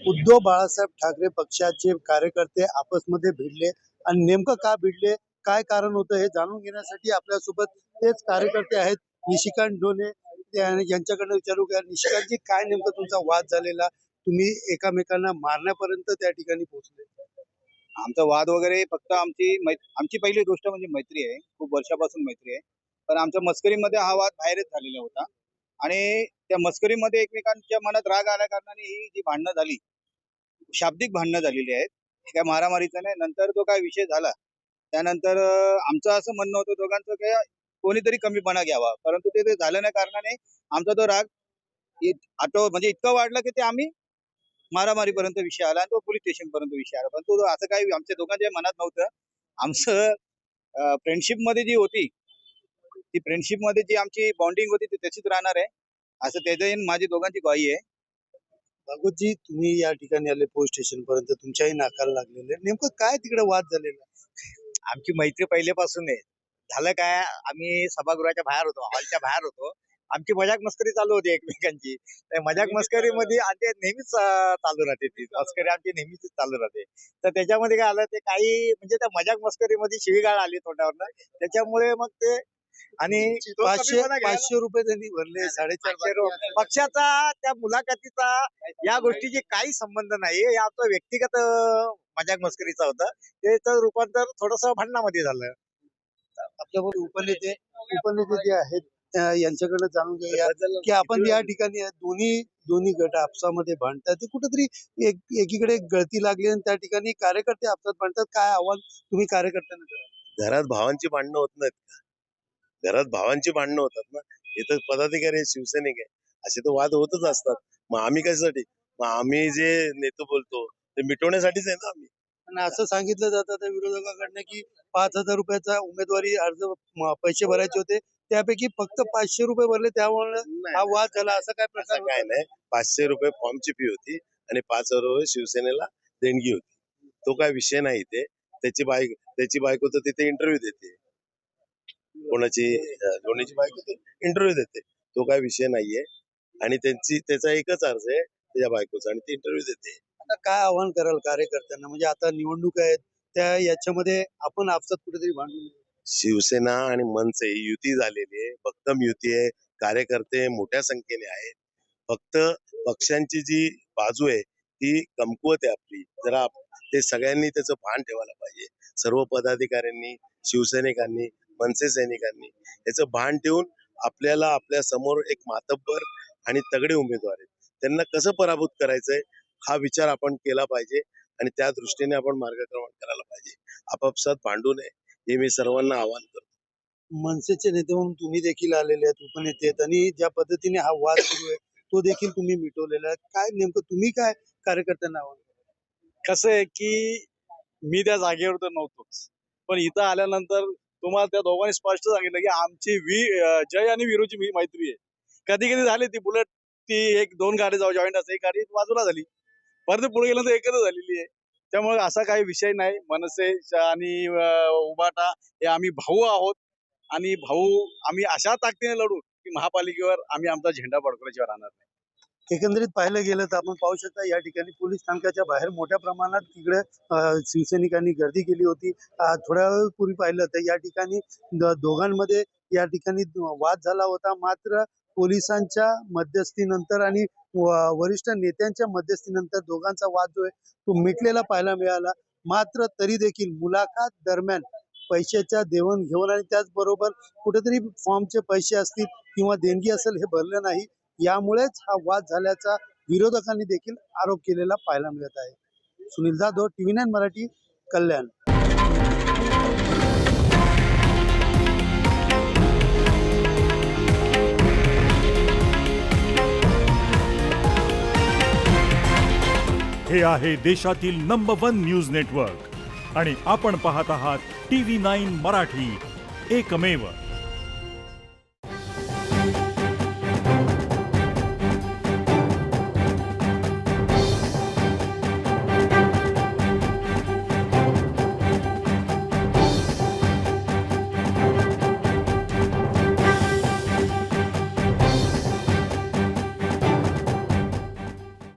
उद्धव बाळासाहेब ठाकरे पक्षाचे कार्यकर्ते आपसमध्ये भिडले आणि नेमकं का भिडले, काय कारण होतं हे जाणून घेण्यासाठी आपल्यासोबत तेच कार्यकर्ते आहेत. निशिकांत डोने यांच्याकडनं विचारू का, निशिकांतजी काय नेमकं तुमचा वाद झालेला, तुम्ही एकामेकांना मारण्यापर्यंत त्या ठिकाणी पोहोचले? आमचा वाद वगैरे फक्त आमची पहिली गोष्ट म्हणजे मैत्री आहे. खूप वर्षापासून मैत्री आहे. पण आमच्या मस्करीमध्ये हा वाद बाहेरच झालेला होता आणि त्या मस्करीमध्ये एकमेकांच्या मनात राग आल्या कारणाने ही जी भांडणं झाली, शाब्दिक भांडणं झालेली आहेत. त्या मारामारीचं नाही. नंतर तो काय विषय झाला. त्यानंतर आमचं असं म्हणणं होतं दोघांचं की कोणीतरी कमीपणा घ्यावा. परंतु ते झालं नाही कारणाने आमचा तो राग म्हणजे इतका वाढला की ते आम्ही मारामारीपर्यंत विषय आला आणि तो पोलीस स्टेशन पर्यंत विषय आला. पण तो असं काही आमच्या दोघांच्या मनात नव्हतं. आमचं फ्रेंडशिप मध्ये जी होती, ती फ्रेंडशिप मध्ये जी आमची बॉन्डिंग होती ती तशीच राहणार आहे, असं त्याच्याही माझी दोघांची ग्वाही आहे. भागवतजी, तुम्ही या ठिकाणी आले पोलीस स्टेशन पर्यंत, तुमच्याही नाकाला लागलेले, नेमकं काय तिकडे वाद झालेला? आमची मैत्री पहिल्यापासून आहे. झालं काय, आम्ही सभागृहाच्या बाहेर होतो, हॉलच्या बाहेर होतो. आमची मजाक मस्करी चालू होती एकमेकांची. त्या मजाक मस्करीमध्ये आणि नेहमीच चालू राहते, ती मस्करी आमची नेहमीच चालू राहते. तर त्याच्यामध्ये काय आलं, ते काही म्हणजे त्या मजाक मस्करीमध्ये शिवीगाळ आली तोंडावरनं. त्याच्यामुळे मग ते आणि तो 500 रुपये त्यांनी भरले, 550 पक्षाचा त्या मुलाखतीचा या गोष्टीची काही संबंध नाही. या आपला व्यक्तिगत मजाक मस्करीचा होता. त्याचं रूपांतर थोडस भांडणामध्ये झालं. आपल्याबरोबर उपनेते जे आहेत यांच्याकडे जाणून घेऊया की आपण या ठिकाणी दोन्ही गट आपसामध्ये भांडतात, ते कुठेतरी एकीकडे गळती लागली आणि त्या ठिकाणी कार्यकर्ते आपसात भांडतात. काय आव्हान तुम्ही कार्यकर्त्यांना करा? घरात भावांची भांडणं होत नाहीत का? घरात भावांची भांडणं होतात ना. इथं पदाधिकारी आहे, शिवसैनिक आहे, असे तर वाद होतच असतात. मग आम्ही कशासाठी? मग आम्ही जे नेतो बोलतो ते मिटवण्यासाठीच आहे ना आम्ही. आणि असं सांगितलं जातं त्या विरोधकाकडनं की 5,000 रुपयाचा उमेदवारी अर्ज पैसे भरायचे होते, त्यापैकी फक्त 500 रुपये भरले, त्यामुळे हा वाद झाला. असं काय असं प्रकार काय नाही. 500 रुपये फॉर्मची फी होती आणि 5,000 रुपये शिवसेनेला देणगी होती. तो काय विषय नाही. ते त्याची बायको तर तिथे इंटरव्ह्यू देते. कोणाची दोन्हीची बायको इंटरव्ह्यू देते. तो काय विषय नाहीये. आणि त्याचा एकच अर्ज आहे त्याच्या बायकोचा, आणि ती इंटरव्ह्यू देते. आता काय आव्हान कराल कार्यकर्त्यांना? म्हणजे आता निवडणूक आहेत, त्या याच्यामध्ये आपण आपसात कुठेतरी भांडू नये. शिवसेना आणि मनसे युती झालेली आहे, भक्कम युती आहे. कार्यकर्ते मोठ्या संख्येने आहेत. फक्त पक्षांची जी बाजू आहे ती कमकुवत आहे आपली. जरा ते सगळ्यांनी त्याचं भान ठेवायला पाहिजे. सर्व पदाधिकाऱ्यांनी, शिवसैनिकांनी, मनसे सैनिकांनी याचं भान ठेवून आपल्याला आपल्या समोर एक मातब्बर आणि तगडे उमेदवार आहेत, त्यांना कसं पराभूत करायचंय हा विचार आपण केला पाहिजे आणि त्या दृष्टीने आपण मार्गक्रमण करायला पाहिजे. आपापसात भांडू नये, हे मी सर्वांना आवाहन करतो. मनसेचे नेते म्हणून तुम्ही देखील आलेले आहेत, उपनेते आहेत, आणि ज्या पद्धतीने हा वाद सुरू आहे तो देखील तुम्ही मिटवलेला आहे. काय नेमकं तुम्ही काय कार्यकर्त्यांना आव्हान कराल? कसं आहे की मी त्या जागेवर तर नव्हतोच, पण इथं आल्यानंतर तुम्हाला त्या दोघांनी स्पष्ट सांगितलं की आमची जय आणि वीरूची मैत्री आहे. कधी कधी झाली ती बुलेट, ती 1-2 गाडी जॉईंट असते, एक गाडी बाजूला झाली, परत पुढे गेल्यानंतर एकच झालेली आहे. त्यामुळे असा काही विषय नाही. मनसे आणि उबाटा हे आम्ही भाऊ आहोत आणि आम्ही अशा ताकदीने लढू की महापालिकेवर आम्ही आमचा झेंडा फडकवल्याशिवाय राहणार नाही. एकंदरीत पाहिलं गेलं तर आपण पाहू शकता या ठिकाणी पोलीस स्थानकाच्या बाहेर मोठ्या प्रमाणात तिकडे शिवसैनिकांनी गर्दी केली होती. थोड्या वेळपूर्वी पाहिलं तर या ठिकाणी दोघांमध्ये या ठिकाणी वाद झाला होता. मात्र पोलिसांच्या मध्यस्थीनंतर आणि वरिष्ठ नेत्यांच्या मध्यस्थीनंतर दोघांचा वाद जो आहे तो मिटलेला पाहायला मिळाला. मात्र तरी देखील मुलाखत दरम्यान पैशाच्या देवाणघेवाण आणि त्याचबरोबर कुठेतरी फॉर्मचे पैसे असतील किंवा देणगी असेल हे भरलं नाही, यामुळेच हा वाद झाल्याचा विरोधकांनी देखील आरोप केलेला पाहायला मिळत आहे. सुनील जाधव, TV9 मराठी, कल्याण. हे आहे देशातील नंबर 1 न्यूज नेटवर्क आणि आपण पाहत आहात TV9 मराठी, एकमेव.